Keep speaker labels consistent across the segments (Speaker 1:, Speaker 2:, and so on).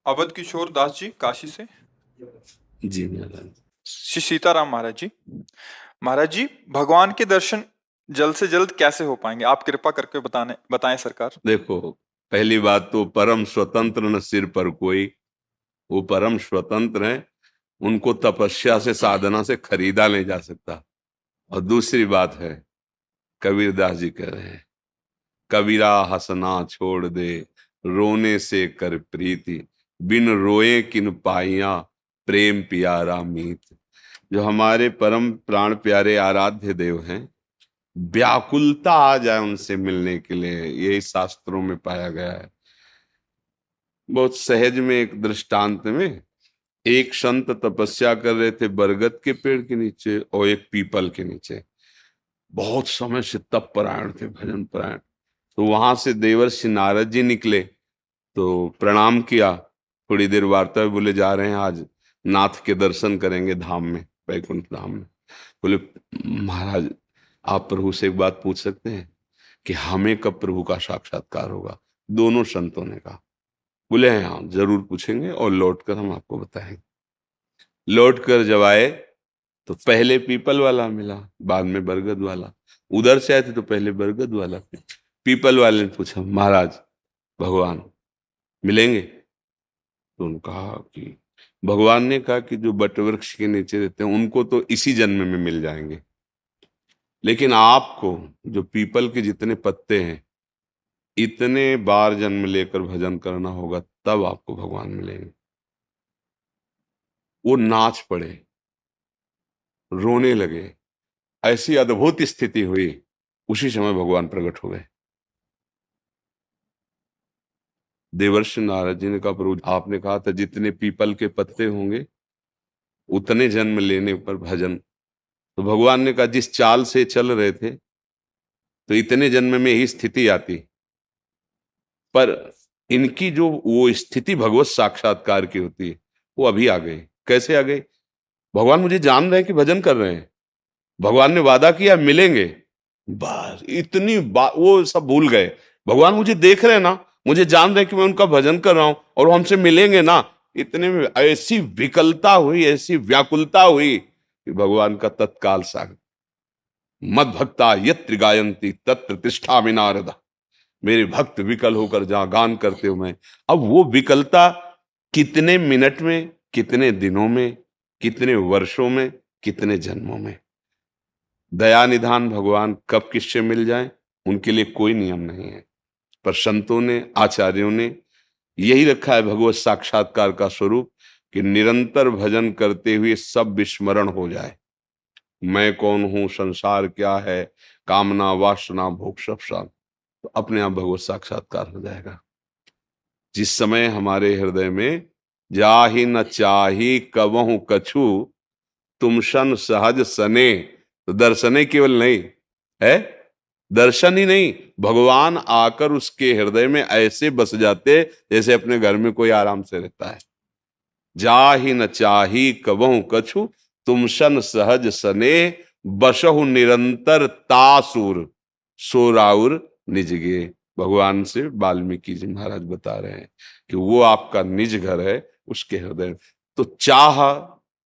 Speaker 1: अवध किशोर दास जी काशी से।
Speaker 2: जी महाराज।
Speaker 1: श्री सीताराम महाराज जी। महाराज जी, भगवान के दर्शन जल्द से जल्द कैसे हो पाएंगे, आप कृपा करके बताएं सरकार।
Speaker 2: देखो, पहली बात तो परम स्वतंत्र न सिर पर कोई। वो परम स्वतंत्र हैं, उनको तपस्या से साधना से खरीदा नहीं जा सकता। और दूसरी बात है, कबीरदास जी कह रहे हैं, कबीरा हंसना छोड़ दे, रोने से कर प्रीति, बिन रोए किन पाइया, प्रेम प्यारा मीत। जो हमारे परम प्राण प्यारे आराध्य देव हैं, व्याकुलता आ जाए उनसे मिलने के लिए, यही शास्त्रों में पाया गया है। बहुत सहज में एक दृष्टांत में, एक संत तपस्या कर रहे थे बरगद के पेड़ के नीचे और एक पीपल के नीचे। बहुत समय से तप परायण थे, भजन परायण। तो वहां से देवर्षि नारद जी निकले, तो प्रणाम किया। थोड़ी देर वार्ता में बोले, जा रहे हैं आज नाथ के दर्शन करेंगे धाम में, वैकुंठ धाम में। बोले, महाराज आप प्रभु से एक बात पूछ सकते हैं कि हमें कब प्रभु का साक्षात्कार होगा? दोनों संतों ने कहा। बोले, हाँ जरूर पूछेंगे और लौटकर हम आपको बताएंगे। लौटकर जब आए तो पहले पीपल वाला मिला, बाद में बरगद वाला। उधर से आए थे तो पहले बरगद वाला। पीपल वाले ने पूछा, महाराज भगवान मिलेंगे? तो उन्होंने कहा कि भगवान ने कहा कि जो बट वृक्ष के नीचे रहते हैं उनको तो इसी जन्म में मिल जाएंगे, लेकिन आपको जो पीपल के जितने पत्ते हैं इतने बार जन्म लेकर भजन करना होगा, तब आपको भगवान मिलेंगे। वो नाच पड़े, रोने लगे। ऐसी अद्भुत स्थिति हुई, उसी समय भगवान प्रकट हो गए। देवर्षि नारद जी ने कहा, प्रभु आपने कहा था जितने पीपल के पत्ते होंगे उतने जन्म लेने पर भजन। तो भगवान ने कहा, जिस चाल से चल रहे थे तो इतने जन्म में ही स्थिति आती, पर इनकी जो वो स्थिति भगवत साक्षात्कार की होती है वो अभी आ गई। कैसे आ गई? भगवान मुझे जान रहे हैं कि भजन कर रहे हैं, भगवान ने वादा किया मिलेंगे, बस इतनी बात वो सब भूल गए। भगवान मुझे देख रहे हैं ना, मुझे जान रहे हैं कि मैं उनका भजन कर रहा हूं और वो हमसे मिलेंगे ना। इतने में ऐसी विकलता हुई, ऐसी व्याकुलता हुई कि भगवान का तत्काल सागर, मद भक्ता यत्र गायंती तत्र तिष्ठामि नारद। मेरे भक्त विकल होकर जहां गान करते हो मैं। अब वो विकलता कितने मिनट में, कितने दिनों में, कितने वर्षों में, कितने जन्मों में। दया निधान भगवान कब किससे मिल जाए उनके लिए कोई नियम नहीं है, पर संतों ने, आचार्यों ने यही रखा है भगवत साक्षात्कार का स्वरूप, कि निरंतर भजन करते हुए सब विस्मरण हो जाए। मैं कौन हूं, संसार क्या है, कामना वासना भोग सब शांत, तो अपने आप भगवत साक्षात्कार हो जाएगा। जिस समय हमारे हृदय में जाहि न चाही कबहु कछु, तुम सन सहज सने। तो दर्शने केवल नहीं है, दर्शन ही नहीं, भगवान आकर उसके हृदय में ऐसे बस जाते जैसे अपने घर में कोई आराम से रहता है। जाहि न चाही कबहु कछु, तुम सन सहज सने, बसहु निरंतर तासुर, सोराउर निजगे। भगवान से वाल्मीकि जी महाराज बता रहे हैं कि वो आपका निज घर है, उसके हृदय में। तो चाह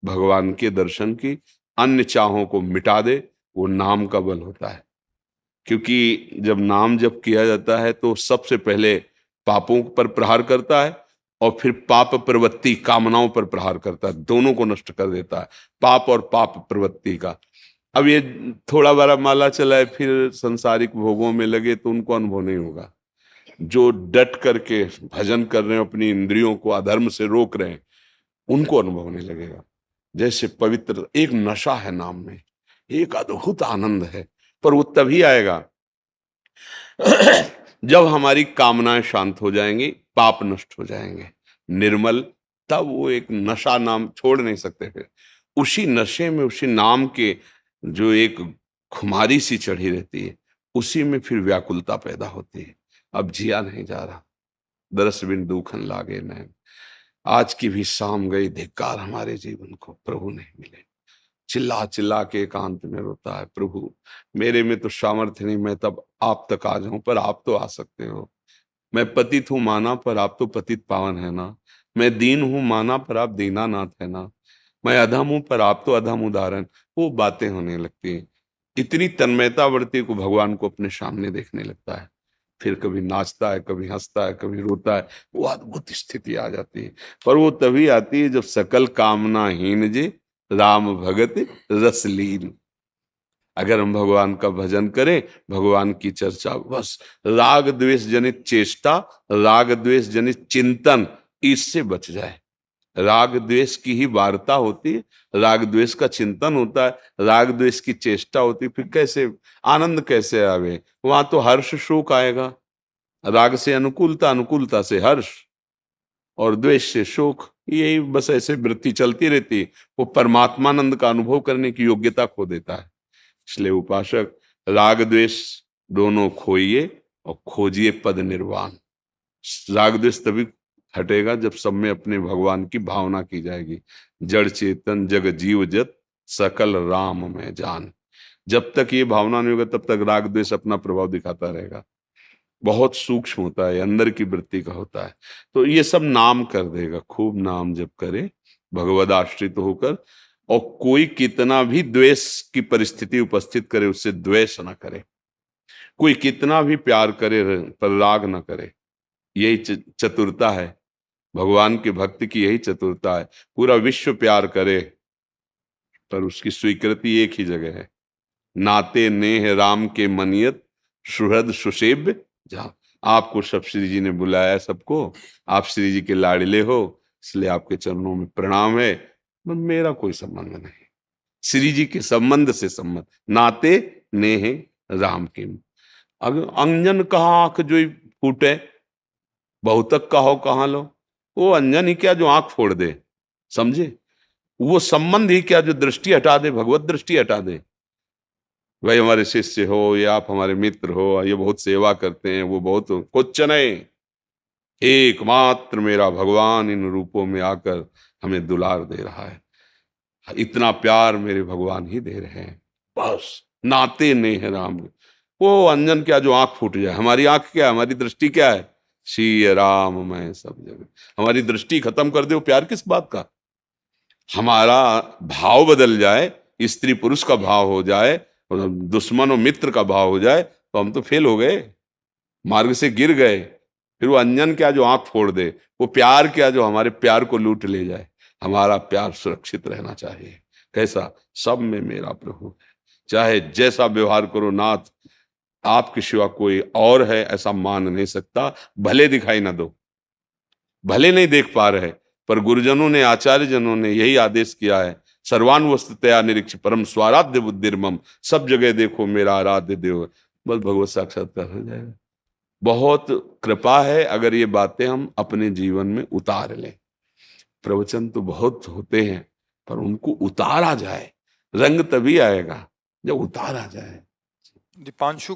Speaker 2: भगवान के दर्शन की, अन्य चाहों को मिटा दे, वो नाम का बल होता है। क्योंकि जब नाम जप किया जाता है तो सबसे पहले पापों पर प्रहार करता है और फिर पाप प्रवृत्ति कामनाओं पर प्रहार करता है, दोनों को नष्ट कर देता है, पाप और पाप प्रवृत्ति का। अब ये थोड़ा बड़ा माला चलाए फिर संसारिक भोगों में लगे तो उनको अनुभव नहीं होगा। जो डट करके भजन कर रहे हैं, अपनी इंद्रियों को अधर्म से रोक रहे हैं, उनको अनुभव होने लगेगा। जैसे पवित्र एक नशा है नाम में, एक अद्भुत आनंद है, पर वो तभी आएगा जब हमारी कामनाएं शांत हो जाएंगी, पाप नष्ट हो जाएंगे, निर्मल। तब वो एक नशा नाम छोड़ नहीं सकते। फिर उसी नशे में, उसी नाम के जो एक खुमारी सी चढ़ी रहती है, उसी में फिर व्याकुलता पैदा होती है। अब जिया नहीं जा रहा, दरस बिन दूखन लागे नैन। आज की भी शाम गई, धिक्कार हमारे जीवन को, प्रभु नहीं मिले। चिल्ला चिल्ला के एकांत में रोता है, प्रभु मेरे में तो सामर्थ्य नहीं, मैं तब आप तक आ जाऊं, पर आप तो आ सकते हो। मैं पतित हूं माना, पर आप तो पतित पावन है ना। मैं दीन हूं माना पर आप दीनानाथ है ना, मैं अधम हूं पर आप तो अधम उदाहरण। वो बातें होने लगती हैं, इतनी तन्मयता बढ़ती है को भगवान को अपने सामने देखने लगता है। फिर कभी नाचता है, कभी हंसता है, कभी रोता है। वो अद्भुत स्थिति आ जाती है। पर वो तभी आती है जब सकल कामनाहीन जे राम भगत रसलीन। अगर हम भगवान का भजन करें, भगवान की चर्चा, बस राग द्वेष जनित चेष्टा, राग द्वेष जनित चिंतन, इससे बच जाए। राग द्वेष की ही वार्ता होती है, राग द्वेष का चिंतन होता है, राग द्वेष की चेष्टा होती है, फिर कैसे आनंद कैसे आवे? वहां तो हर्ष शोक आएगा। राग से अनुकूलता, अनुकूलता से हर्ष, और द्वेष से शोक। यही बस ऐसे वृत्ति चलती रहती है। वो परमात्मानंद का अनुभव करने की योग्यता खो देता है। इसलिए उपासक राग द्वेष दोनों खोइए और खोजिए पद निर्वाण। राग द्वेष तभी हटेगा जब सब में अपने भगवान की भावना की जाएगी। जड़ चेतन जग जीव जत सकल राम में जान। जब तक ये भावना नहीं होगा तब तक राग द्वेष अपना प्रभाव दिखाता रहेगा। बहुत सूक्ष्म होता है, अंदर की वृत्ति का होता है। तो ये सब नाम कर देगा, खूब नाम जब करे भगवद आश्रित होकर। और कोई कितना भी द्वेष की परिस्थिति उपस्थित करे, उससे द्वेष ना करे। कोई कितना भी प्यार करे पर राग ना करे। यही चतुरता है भगवान के भक्त की, यही चतुरता है। पूरा विश्व प्यार करे पर उसकी स्वीकृति एक ही जगह है, नाते नेह राम के मनियत सुहृद सुसेव्य जा। आपको सब श्री जी ने बुलाया है, सबको। आप श्री जी के लाडले हो, इसलिए आपके चरणों में प्रणाम है। पर मेरा कोई संबंध नहीं, श्री जी के संबंध से संबंध। नाते नेह राम के। अगर अंजन कहा आंख जो फूटे, बहुतक कहो कहाँ लो। वो अंजन ही क्या जो आंख फोड़ दे, समझे? वो संबंध ही क्या जो दृष्टि हटा दे, भगवत दृष्टि हटा दे। भाई हमारे शिष्य हो या आप हमारे मित्र हो, ये बहुत सेवा करते हैं, वो बहुत कुछ नहीं, एकमात्र मेरा भगवान इन रूपों में आकर हमें दुलार दे रहा है। इतना प्यार मेरे भगवान ही दे रहे हैं, बस। नाते नेह राम। वो अंजन क्या जो आंख फूट जाए। हमारी आंख क्या, हमारी दृष्टि क्या है? श्री राम मैं सब जगह। हमारी दृष्टि खत्म कर दे, वो प्यार किस बात का? हमारा भाव बदल जाए, स्त्री पुरुष का भाव हो जाए, और दुश्मन और मित्र का भाव हो जाए, तो हम तो फेल हो गए, मार्ग से गिर गए। फिर वो अंजन क्या जो आंख फोड़ दे, वो प्यार क्या जो हमारे प्यार को लूट ले जाए। हमारा प्यार सुरक्षित रहना चाहिए। कैसा? सब में मेरा प्रभु है, चाहे जैसा व्यवहार करो नाथ, आपके सिवा कोई और है ऐसा मान नहीं सकता। भले दिखाई ना दो, भले नहीं देख पा रहे, पर गुरुजनों ने, आचार्य जनों ने यही आदेश किया है, सर्वान वस्तुतया निरीक्ष परम स्वाराध्य बुद्धिर्मम। सब जगह देखो मेरा आराध्य देव। बस भगवत साक्षात्कार हो जाएगा। बहुत कृपा है अगर ये बातें हम अपने जीवन में उतार लें। प्रवचन तो बहुत होते हैं, पर उनको उतारा जाए। रंग तभी आएगा जब उतारा जाए।
Speaker 1: दीपांशु